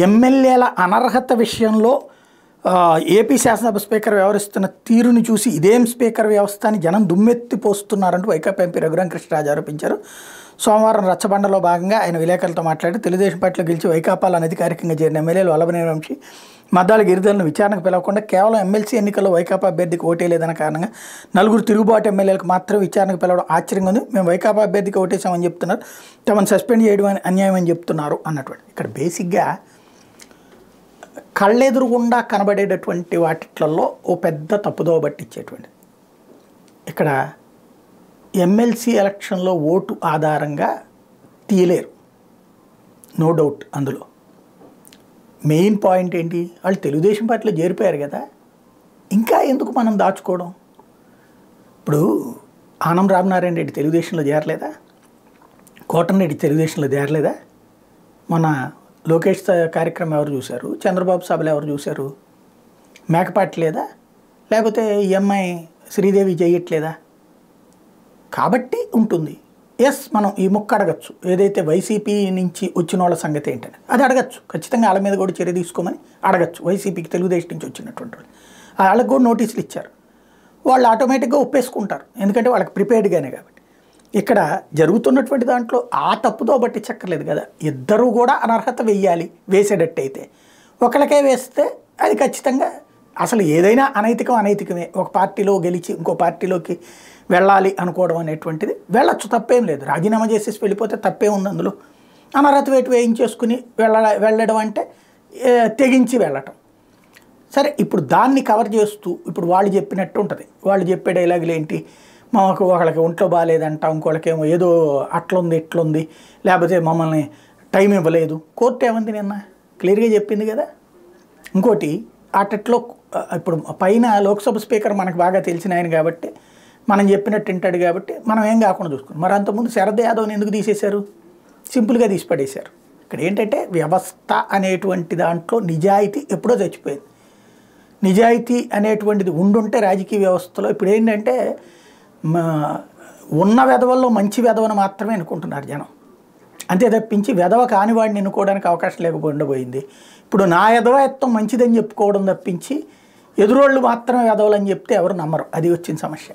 ఎమ్మెల్యేల అనర్హత విషయంలో ఏపీ శాసనసభ స్పీకర్ వ్యవహరిస్తున్న తీరుని చూసి ఇదేం స్పీకర్ వ్యవస్థ అని జనం దుమ్మెత్తి పోస్తున్నారంటూ వైకాపా ఎంపీ రఘురామకృష్ణరాజు ఆరోపించారు. సోమవారం రచ్చబండలో భాగంగా ఆయన విలేకరులతో మాట్లాడి తెలుగుదేశం పార్టీలో గెలిచి వైకాపాలో అనధికారికంగా చేరిన ఎమ్మెల్యేలు వల్లభనేని వంశీ, మద్దాల గిరిధర్లను విచారణకు పిలవకుండా కేవలం ఎమ్మెల్సీ ఎన్నికల్లో వైకాపా అభ్యర్థికి ఓటేలేదన్న కారణంగా నలుగురు తిరుగుబాటు ఎమ్మెల్యేలకు మాత్రం విచారణకు పిలవడం ఆశ్చర్యంగా ఉంది. మేము వైకాపా అభ్యర్థికి ఓటేసామని చెప్తున్నారు, తమను సస్పెండ్ చేయడం అని అన్యాయం అని చెప్తున్నారు అన్నటువంటి. ఇక్కడ బేసిక్గా కళ్ళెదురుగుండా కనబడేటటువంటి వాటిట్లలో ఓ పెద్ద తప్పుదోవ పట్టించేటువంటి. ఇక్కడ ఎమ్మెల్సీ ఎలక్షన్లో ఓటు ఆధారంగా తీయలేరు, నో డౌట్. అందులో మెయిన్ పాయింట్ ఏంటి, వాళ్ళు తెలుగుదేశం పార్టీలో చేరిపోయారు కదా, ఇంకా ఎందుకు మనం దాచుకోవడం. ఇప్పుడు ఆనం రామనారాయణ రెడ్డి తెలుగుదేశంలో చేరలేదా, కోటమిరెడ్డి తెలుగుదేశంలో చేరలేదా, మన లోకేష్ కార్యక్రమం ఎవరు చూశారు, చంద్రబాబు సభలు ఎవరు చూశారు, మేకపాటి లేదా, లేకపోతే ఈఎంఐ శ్రీదేవి చేయట్లేదా. కాబట్టి ఉంటుంది. ఎస్, మనం ఈ ముక్క అడగచ్చు, ఏదైతే వైసీపీ నుంచి వచ్చిన వాళ్ళ సంగతి ఏంటని అది అడగచ్చు. ఖచ్చితంగా వాళ్ళ మీద కూడా చర్య తీసుకోమని అడగచ్చు. వైసీపీకి తెలుగుదేశం నుంచి వచ్చినటువంటి వాళ్ళు వాళ్ళకి కూడా నోటీసులు ఇచ్చారు, వాళ్ళు ఆటోమేటిక్గా ఒప్పేసుకుంటారు, ఎందుకంటే వాళ్ళకి ప్రిపేర్డ్గానే. కాబట్టి ఇక్కడ జరుగుతున్నటువంటి దాంట్లో ఆ తప్పుతో పట్టించక్కర్లేదు కదా. ఇద్దరూ కూడా అనర్హత వెయ్యాలి, వేసేటట్టయితే ఒకరికే వేస్తే అది ఖచ్చితంగా అసలు ఏదైనా అనైతికమే. ఒక పార్టీలో గెలిచి ఇంకో పార్టీలోకి వెళ్ళాలి అనుకోవడం అనేటువంటిది వెళ్ళచ్చు, తప్పేం లేదు. రాజీనామా చేసేసి వెళ్ళిపోతే తప్పే ఉంది అందులో. అనర్హత వేటు వేయించేసుకుని వెళ్ళడం అంటే తెగించి వెళ్ళటం. సరే, ఇప్పుడు దాన్ని కవర్ చేస్తూ ఇప్పుడు వాళ్ళు చెప్పినట్టు ఉంటుంది. వాళ్ళు చెప్పే డైలాగులు ఏంటి, మాకు ఒకళ్ళకి ఒంట్లో బాగాలేదంట, ఇంకోళ్ళకేమో ఏదో అట్లుంది ఇట్లుంది, లేకపోతే మమ్మల్ని టైం ఇవ్వలేదు. కోర్టు ఏమంది నిన్న క్లియర్గా చెప్పింది కదా. ఇంకోటి అట్టట్లో ఇప్పుడు పైన లోక్సభ స్పీకర్ మనకు బాగా తెలిసిన ఆయన కాబట్టి మనం చెప్పినట్టు వింటాడు కాబట్టి మనం ఏం కాకుండా చూసుకున్నాం. మరి అంతకుముందు శరద్ యాదవ్ని ఎందుకు తీసేశారు, సింపుల్గా తీసి పడేశారు. ఇక్కడ ఏంటంటే వ్యవస్థ అనేటువంటి దాంట్లో నిజాయితీ ఎప్పుడో చచ్చిపోయింది. నిజాయితీ అనేటువంటిది ఉండుంటే రాజకీయ వ్యవస్థలో ఇప్పుడు ఏంటంటే ఉన్న వెధవల్లో మంచి వెధవను మాత్రమే అనుకుంటున్నారు జనం, అంతే తప్పించి వెధవ కానివాడిని ఎన్నుకోవడానికి అవకాశం లేకపోయింది పోయింది. ఇప్పుడు నా వెధవత్వం మంచిదని చెప్పుకోవడం తప్పించి ఎదురోళ్ళు మాత్రమే వెధవలని చెప్తే ఎవరు నమ్మరు. అది వచ్చిన సమస్య.